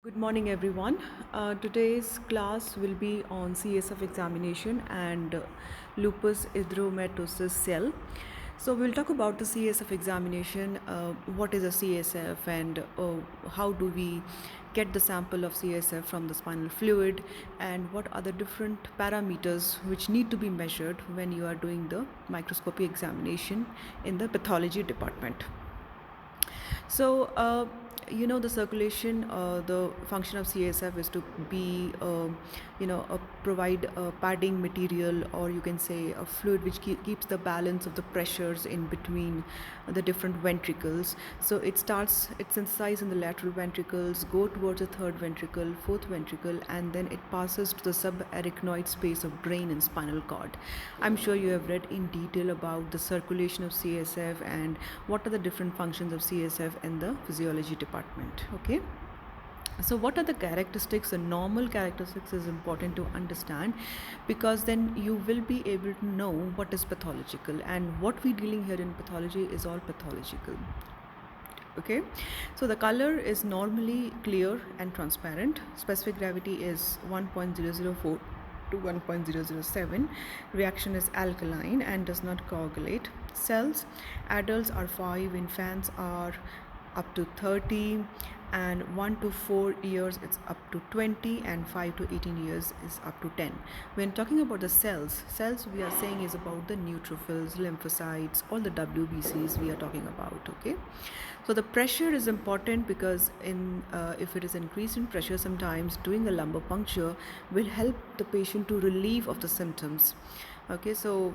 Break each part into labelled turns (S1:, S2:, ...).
S1: Good morning, everyone. Today's class will be on CSF examination and lupus erythematosus cell. So we'll talk about the CSF examination, what is a CSF, and how do we get the sample of CSF from the spinal fluid, and what are the different parameters which need to be measured when you are doing the microscopy examination in the pathology department. So, the circulation, the function of CSF is to be, provide a padding material, or you can say a fluid which keeps the balance of the pressures in between the different ventricles. So it's synthesized in the lateral ventricles, go towards the third ventricle, fourth ventricle, and then it passes to the subarachnoid space of brain and spinal cord. I'm sure you have read in detail about the circulation of CSF and what are the different functions of CSF in the physiology department. Okay. So what are the characteristics? The normal characteristics is important to understand, because then you will be able to know what is pathological, and what we're dealing here in pathology is all pathological. Okay, so the color is normally clear and transparent. Specific gravity is 1.004 to 1.007. Reaction is alkaline and does not coagulate. Cells, adults are 5, infants are up to 30, and 1 to 4 years it's up to 20, and 5 to 18 years is up to 10. When talking about the cells we are saying is about the neutrophils, lymphocytes, all the WBCs we are talking about. Okay, so the pressure is important, because if it is increased in pressure, sometimes doing a lumbar puncture will help the patient to relieve of the symptoms. Okay, so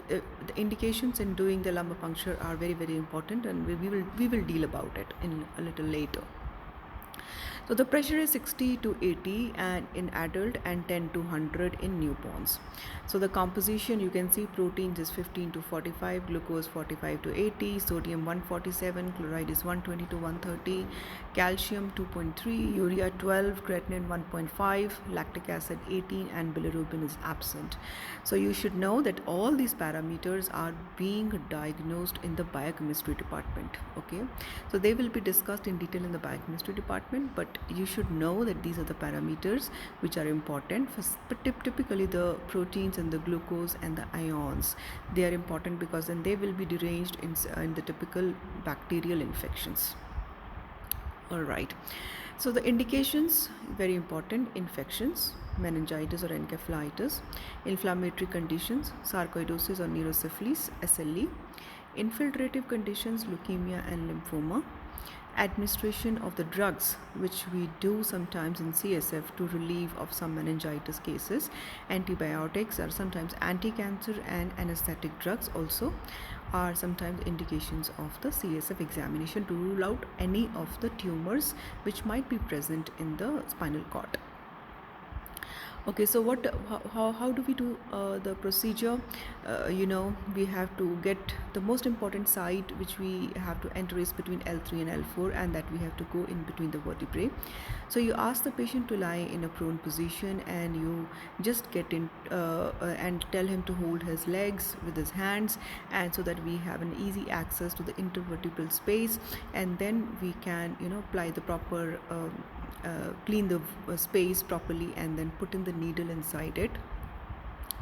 S1: the indications in doing the lumbar puncture are very, very important, and we will deal about it in a little later. So the pressure is 60 to 80 and in adult, and 10 to 100 in newborns. So the composition, you can see proteins is 15 to 45, glucose 45 to 80, sodium 147, chloride is 120 to 130, calcium 2.3, urea 12, creatinine 1.5, lactic acid 18, and bilirubin is absent. So you should know that all these parameters are being diagnosed in the biochemistry department. Okay, so they will be discussed in detail in the biochemistry department, but you should know that these are the parameters which are important for typically the proteins and the glucose and the ions. They are important because then they will be deranged in the typical bacterial infections. All right, so the indications, very important: infections, meningitis or encephalitis; inflammatory conditions, sarcoidosis or neurosyphilis, SLE; infiltrative conditions, leukemia and lymphoma; administration of the drugs which we do sometimes in CSF to relieve of some meningitis cases. Antibiotics are sometimes anti-cancer, and anesthetic drugs also are sometimes indications of the CSF examination to rule out any of the tumors which might be present in the spinal cord. Okay, so how do we do the procedure? We have to get the most important site which we have to enter is between L3 and L4, and that we have to go in between the vertebrae. So you ask the patient to lie in a prone position, and you just get in and tell him to hold his legs with his hands, and so that we have an easy access to the intervertebral space, and then we can apply the proper clean the space properly, and then put in the needle inside it,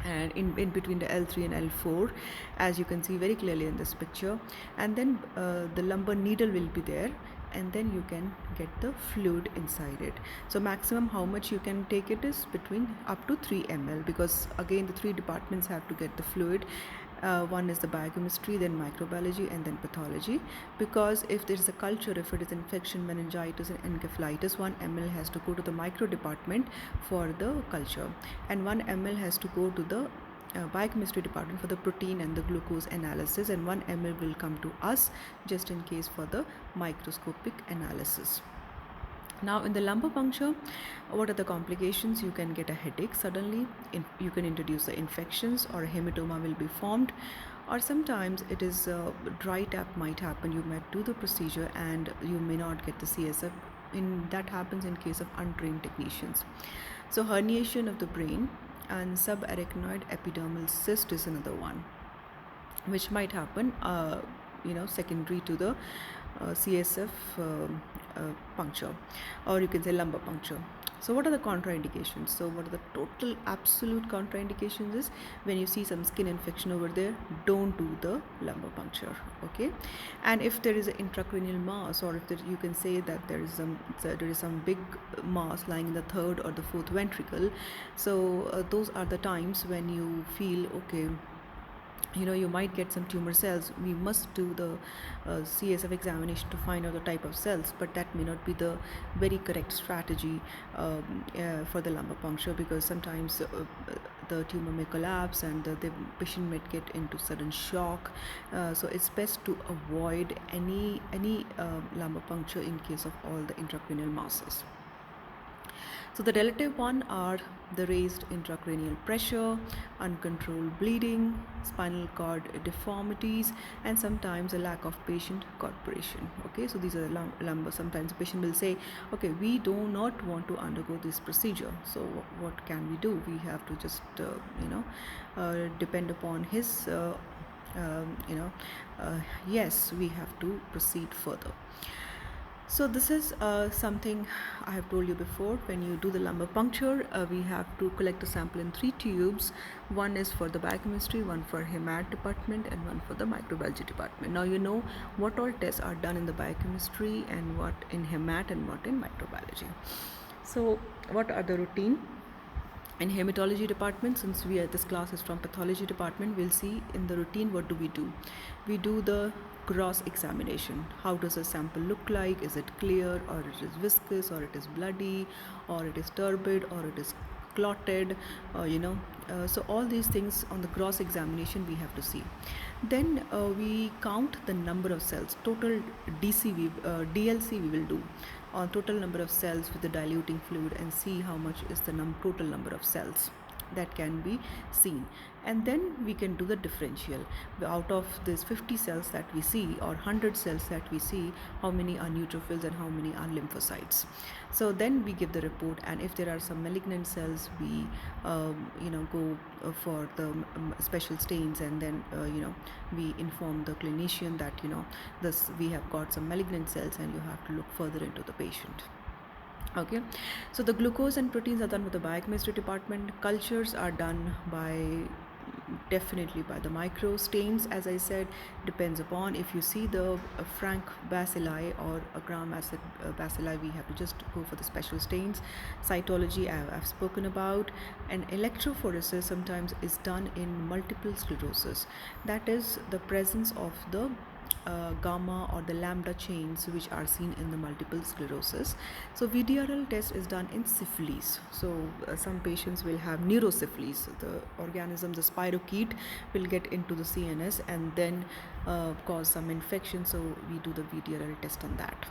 S1: and in between the L3 and L4, as you can see very clearly in this picture. And then the lumbar needle will be there, and then you can get the fluid inside it. So maximum how much you can take it is between up to 3 ml, because again the three departments have to get the fluid. One is the biochemistry, then microbiology, and then pathology. Because if there is a culture, if it is infection, meningitis and encephalitis, 1 ml has to go to the micro department for the culture, and 1 ml has to go to the biochemistry department for the protein and the glucose analysis, and 1 ml will come to us just in case for the microscopic analysis. Now in the lumbar puncture, what are the complications? You can get a headache suddenly, you can introduce the infections, or a hematoma will be formed, or sometimes it is dry tap might happen. You might do the procedure and you may not get the CSF. That happens in case of untrained technicians. So herniation of the brain and subarachnoid epidermal cyst is another one which might happen secondary to the CSF puncture, or you can say lumbar puncture. So what are the contraindications? So what are the total absolute contraindications is when you see some skin infection over there, don't do the lumbar puncture, okay? And if there is an intracranial mass, or if you can say that there is some big mass lying in the third or the fourth ventricle, so those are the times when you feel, okay, you might get some tumor cells. We must do the CSF examination to find out the type of cells, but that may not be the very correct strategy for the lumbar puncture, because sometimes the tumor may collapse and the patient might get into sudden shock. So it's best to avoid any lumbar puncture in case of all the intracranial masses. So the relative one are the raised intracranial pressure, uncontrolled bleeding, spinal cord deformities, and sometimes a lack of patient cooperation. Okay, so these are the lumbar. Sometimes the patient will say, okay, we do not want to undergo this procedure. So what can we do? We have to just depend upon his yes, we have to proceed further. So this is something I have told you before. When you do the lumbar puncture, we have to collect a sample in 3 tubes. One is for the biochemistry, one for hemat department, and one for the microbiology department. Now you know what all tests are done in the biochemistry and what in hemat and what in microbiology. So what are the routine? In hematology department, since this class is from pathology department, we'll see in the routine what do. We do the gross examination. How does a sample look like? Is it clear, or it is viscous, or it is bloody, or it is turbid, or it is clotted, so all these things on the gross examination we have to see. Then we count the number of cells. Total DLC we will do on total number of cells with the diluting fluid, and see how much is the total number of cells that can be seen. And then we can do the differential. Out of this 50 cells that we see, or 100 cells that we see, how many are neutrophils and how many are lymphocytes. So then we give the report, and if there are some malignant cells, we go for the special stains, and then we inform the clinician that this we have got some malignant cells and you have to look further into the patient. Okay, so the glucose and proteins are done with the biochemistry department. Cultures are done definitely by the micro stains. As I said, depends upon if you see the frank bacilli or a gram acid bacilli, we have to just go for the special stains. Cytology I've spoken about, and electrophoresis sometimes is done in multiple sclerosis. That is the presence of the gamma or the lambda chains which are seen in the multiple sclerosis. So VDRL test is done in syphilis. So some patients will have neurosyphilis. The organism, the spirochete, will get into the CNS and then cause some infection. So we do the VDRL test on that.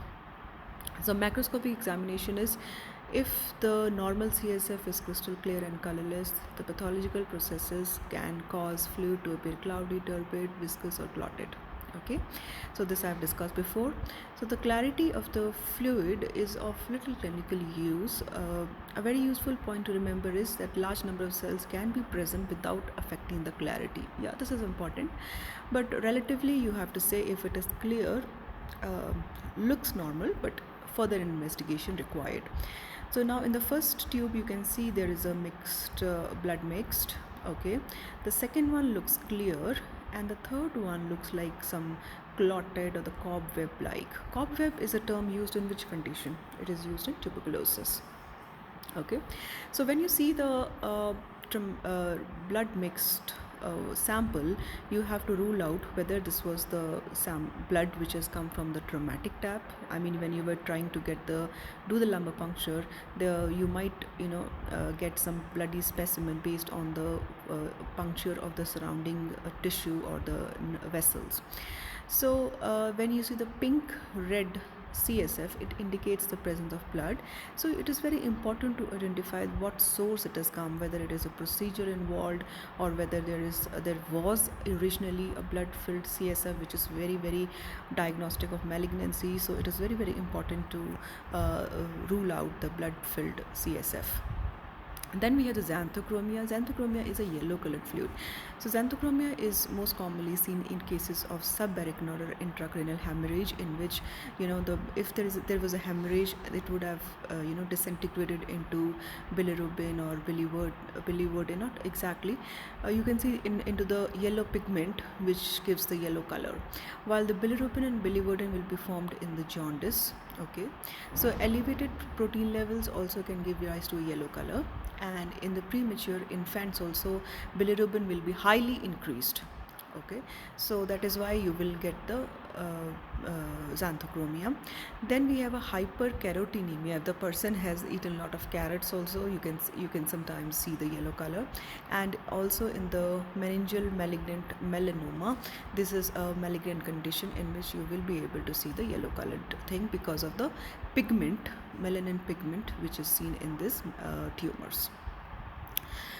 S1: So macroscopic examination is if the normal CSF is crystal clear and colorless, the pathological processes can cause fluid to appear cloudy, turbid, viscous, or clotted. Okay, so this I have discussed before. So the clarity of the fluid is of little clinical use. A very useful point to remember is that large number of cells can be present without affecting the clarity. Yeah, this is important, but relatively you have to say if it is clear, looks normal, but further investigation required. So now in the first tube you can see there is a mixed blood mixed. Okay, the second one looks clear, and the third one looks like some clotted or the cobweb like. Cobweb is a term used in which condition? It is used in tuberculosis. Okay, so when you see the blood mixed sample, you have to rule out whether this was the blood which has come from the traumatic tap. I mean, when you were trying to do the lumbar puncture, you might get some bloody specimen based on the puncture of the surrounding tissue or the vessels. So when you see the pink red CSF, it indicates the presence of blood. So it is very important to identify what source it has come, whether it is a procedure involved or whether there was originally a blood filled CSF, which is very diagnostic of malignancy. So it is very important to rule out the blood filled CSF. Then we have the xanthochromia. Xanthochromia is a yellow colored fluid. So xanthochromia is most commonly seen in cases of subarachnoid or intracranial hemorrhage, in which if there was a hemorrhage, it would have disintegrated into bilirubin or biliverdin, not exactly. You can see into the yellow pigment which gives the yellow color, while the bilirubin and biliverdin will be formed in the jaundice. Okay, so elevated protein levels also can give rise to a yellow color, and in the premature infants also bilirubin will be highly increased. Okay, so that is why you will get the xanthochromia. Then we have a hypercarotenemia. If the person has eaten a lot of carrots also, you can sometimes see the yellow color. And also in the meningeal malignant melanoma, this is a malignant condition in which you will be able to see the yellow colored thing because of the pigment, melanin pigment, which is seen in these tumors.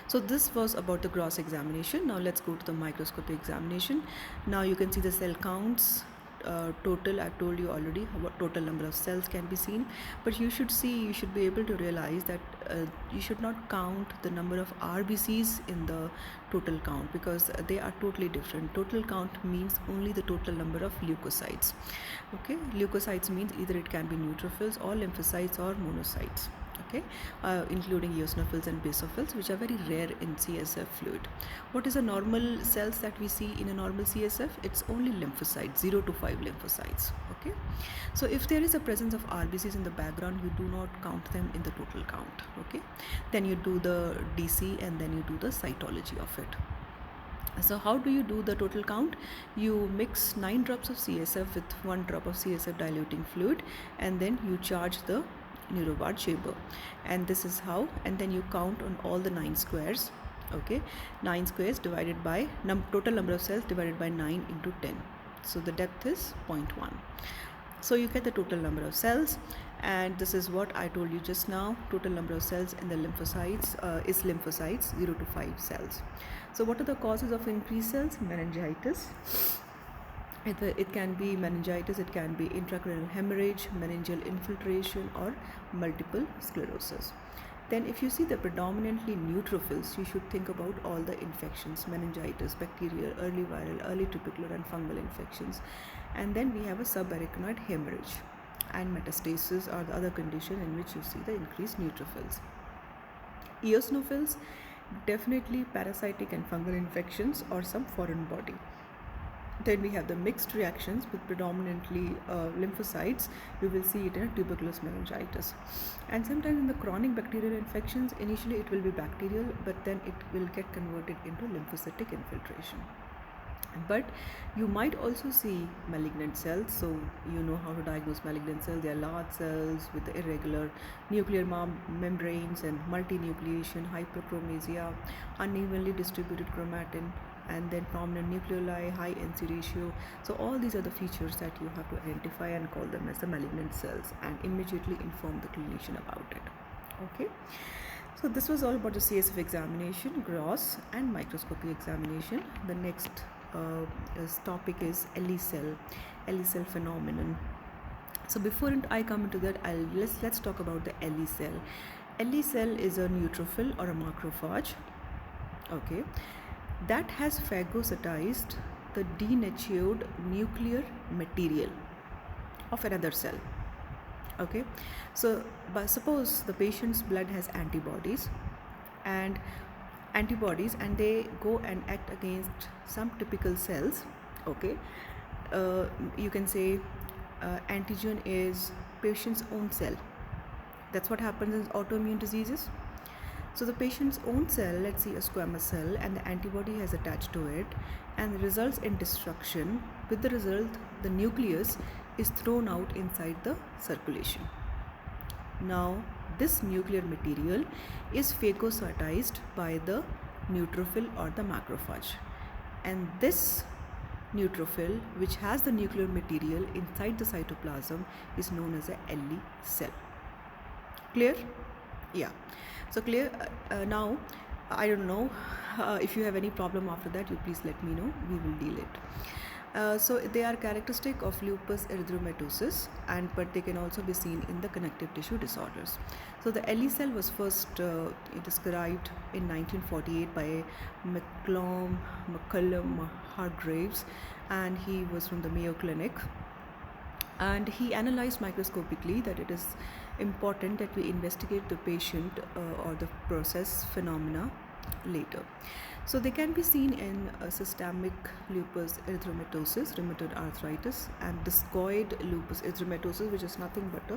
S1: So this was about the gross examination. Now let's go to the microscopic examination. Now you can see the cell counts. Total, I've told you already what total number of cells can be seen, but you should be able to realize that you should not count the number of RBCs in the total count, because they are totally different. Total count means only the total number of leukocytes. Okay, leukocytes means either it can be neutrophils or lymphocytes or monocytes. Okay, including eosinophils and basophils, which are very rare in CSF fluid. What is a normal cells that we see in a normal CSF? It's only lymphocytes, 0 to 5 lymphocytes. Okay, so if there is a presence of RBCs in the background, you do not count them in the total count. Okay, then you do the DC and then you do the cytology of it. So how do you do the total count? You mix 9 drops of CSF with 1 drop of CSF diluting fluid, and then you charge the Neurobard chamber, and this is how. And then you count on all the 9 squares. Okay, 9 squares divided by total number of cells divided by 9 into 10. So the depth is 0.1. So you get the total number of cells, and this is what I told you just now. Total number of cells in the lymphocytes is lymphocytes, 0 to 5 cells. So what are the causes of increased cells? Meningitis. It can be meningitis, it can be intracranial hemorrhage, meningeal infiltration, or multiple sclerosis. Then if you see the predominantly neutrophils, you should think about all the infections: meningitis, bacterial, early viral, early tubercular and fungal infections. And then we have a subarachnoid hemorrhage, and metastasis are the other condition in which you see the increased neutrophils. Eosinophils, definitely parasitic and fungal infections or some foreign body. Then we have the mixed reactions with predominantly lymphocytes. You will see it in a tuberculous meningitis. And sometimes in the chronic bacterial infections, initially it will be bacterial, but then it will get converted into lymphocytic infiltration. But you might also see malignant cells. So you know how to diagnose malignant cells. They are large cells with irregular nuclear membranes and multinucleation, hyperchromasia, unevenly distributed chromatin, and then prominent nucleoli, high NC ratio. So all these are the features that you have to identify and call them as the malignant cells, and immediately inform the clinician about it. Okay, so this was all about the CSF examination, gross and microscopy examination. The next topic is Ellie cell phenomenon. So before I come into that, let's talk about the Ellie cell. Ellie cell is a neutrophil or a macrophage. Okay, that has phagocytized the denatured nuclear material of another cell. Okay, so suppose the patient's blood has antibodies, and they go and act against some typical cells. Okay, you can say antigen is patient's own cell. That's what happens in autoimmune diseases. So the patient's own cell, let's see a squamous cell, and the antibody has attached to it, and results in destruction. With the result, the nucleus is thrown out inside the circulation. Now this nuclear material is phagocytized by the neutrophil or the macrophage, and this neutrophil, which has the nuclear material inside the cytoplasm, is known as a Ellie cell. Clear? Yeah. So clear. Now I don't know if you have any problem after that, you please let me know. We will deal it. So they are characteristic of lupus erythematosus, and but they can also be seen in the connective tissue disorders. So the LE cell was first described in 1948 by McCallum Hargraves, and he was from the Mayo Clinic. And he analyzed microscopically that it is important that we investigate the patient or the process phenomena later. So they can be seen in systemic lupus erythematosus, rheumatoid arthritis, and discoid lupus erythematosus, which is nothing but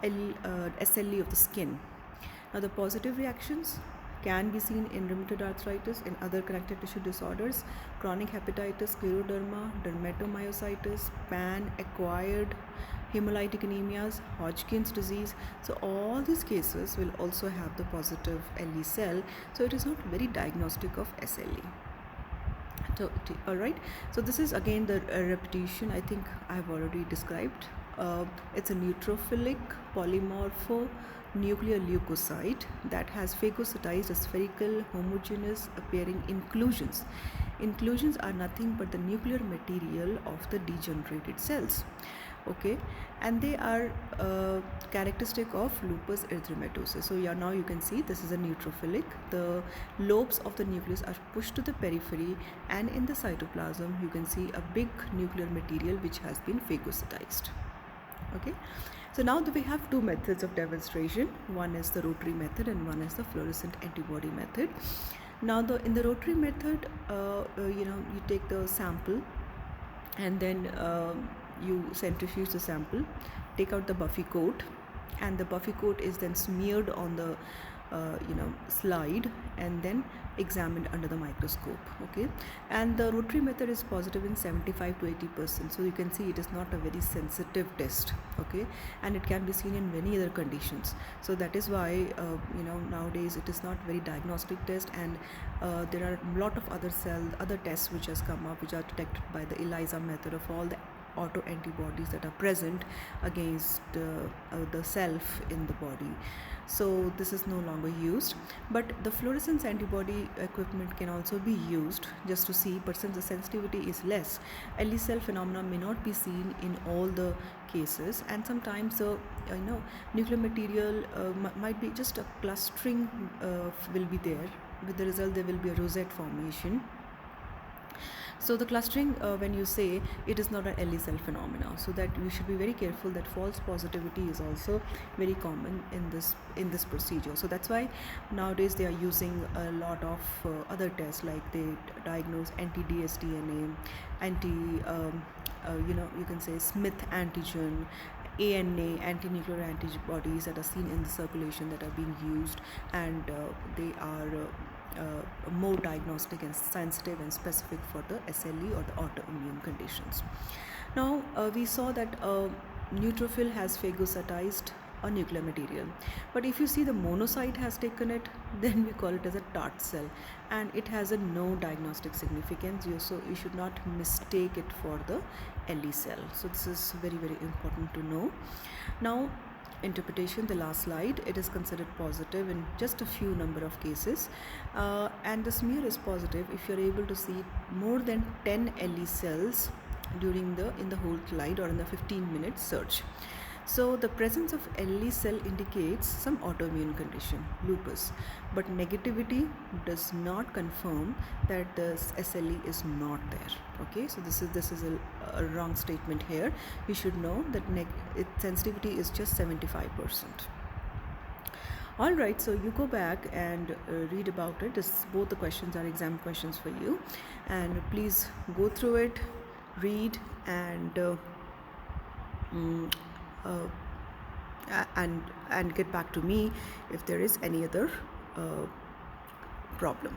S1: a SLE of the skin. Now the positive reactions can be seen in rheumatoid arthritis, in other connective tissue disorders, chronic hepatitis, scleroderma, dermatomyositis, pan-acquired hemolytic anemias, Hodgkin's disease. So all these cases will also have the positive LE cell. So it is not very diagnostic of SLE. So, all right. So this is again the repetition. I think I have already described. It's a neutrophilic polymorpho nuclear leukocyte that has phagocytized spherical homogeneous appearing inclusions. Inclusions are nothing but the nuclear material of the degenerated cells. Okay, and they are characteristic of lupus erythematosus. So yeah, now you can see this is a neutrophilic. The lobes of the nucleus are pushed to the periphery, and in the cytoplasm you can see a big nuclear material which has been phagocytized. Okay, so now we have two methods of demonstration. One is the rotary method and one is the fluorescent antibody method. Now in the rotary method, you take the sample and then you centrifuge the sample, take out the buffy coat, and the buffy coat is then smeared on the slide and then examined under the microscope. Okay, and the rotary method is positive in 75 to 80%. So you can see it is not a very sensitive test. Okay, and it can be seen in many other conditions. So that is why nowadays it is not very diagnostic test, and there are a lot of other tests which has come up, which are detected by the ELISA method of all the autoantibodies that are present against the self in the body. So this is no longer used, but the fluorescence antibody equipment can also be used just to see, but since the sensitivity is less, LE cell phenomena may not be seen in all the cases, and sometimes the nuclear material might be just a clustering will be there. With the result, there will be a rosette formation. So the clustering, when you say, it is not an LE cell phenomena, so that we should be very careful that false positivity is also very common in this procedure. So that's why nowadays they are using a lot of other tests, like they diagnose anti-dsDNA, you can say Smith antigen, ANA, anti-nuclear antibodies that are seen in the circulation that are being used, and they are more diagnostic and sensitive and specific for the SLE or the autoimmune conditions. Now we saw that a neutrophil has phagocytized a nuclear material, but if you see the monocyte has taken it, then we call it as a TART cell, and it has a no diagnostic significance. So you should not mistake it for the LE cell. So this is very, very important to know. Now interpretation, the last slide, it is considered positive in just a few number of cases, and the smear is positive if you're able to see more than 10 LE cells in the whole slide or in the 15-minute search. So the presence of LE cell indicates some autoimmune condition, lupus, but negativity does not confirm that the SLE is not there. Okay, so this is a wrong statement here. You should know that its sensitivity is just 75%. All right, so you go back and read about it. Both the questions are exam questions for you, and please go through it, read, and get back to me if there is any other problem.